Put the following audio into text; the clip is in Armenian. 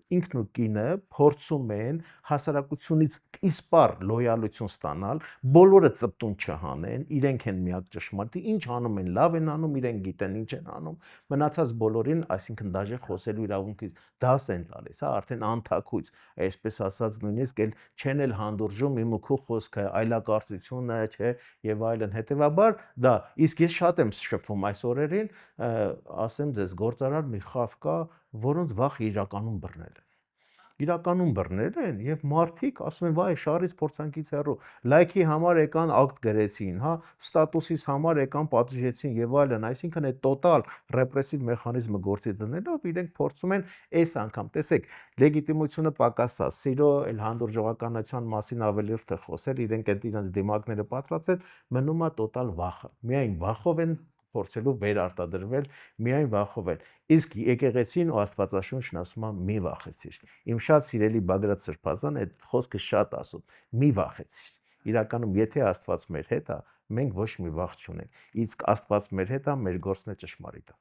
ինքն ու կինը փորձում են հասարակությունից իսպառ լոյալություն ստանալ, բոլորը ծպտուն չհանեն, իրենք են միակ ճշմարտի, ինչ անում են, լավ են անում, իրենք գիտեն ինչ են անում, մնացած բոլորին, այսինքն դաժե խոսելու իրավունքից դաս են տալիս, հա, արդեն անթաքույց, այսպես ասած, նույնիսկ էլ չեն էլ հանդուրժում իմ ու քո խոսքը, այլակարծությունը, չէ, եւ այլն, հետեւաբար դա, իսկ ես շատ եմ շփվում այս օրերին, ասեմ ձեզ, գործարար մի խավ կա, որոնց վախ իրականում բռնել են եւ մարդիկ ասում են վայ շարից փորձանքից հեռու լայքի համար եկան ակտ գրեցին, հա, ստատուսից համար եկան պատժեցին եւ այլն, այսինքն այդ տոտալ ռեպրեսիվ մեխանիզմը գործի դնելով իրենք փորձում են այս անգամ, տեսեք, լեգիտիմությունը պակասա, սիրո այլ հանդուրժողականության մասին ավելի ուշ թե խոսել, իրենք այդ իրենց դիմակները պատրաստել, մնում է տոտալ վախը, միայն վախով են փորձելու վերարտադրվել միայն վախով են։ Իսկ եկեղեցին ու Աստվածաշունչն ասում է մի վախեցիր։ Իմ շատ սիրելի Բագրատ Սրբազան այդ խոսքը շատ ասում, մի վախեցիր։ Իրականում եթե Աստված մեր հետ է, մենք ոչ մի վախ չունենք։ Իսկ Աստված մեր հետ է, մեր գործն է ճշմարիտը։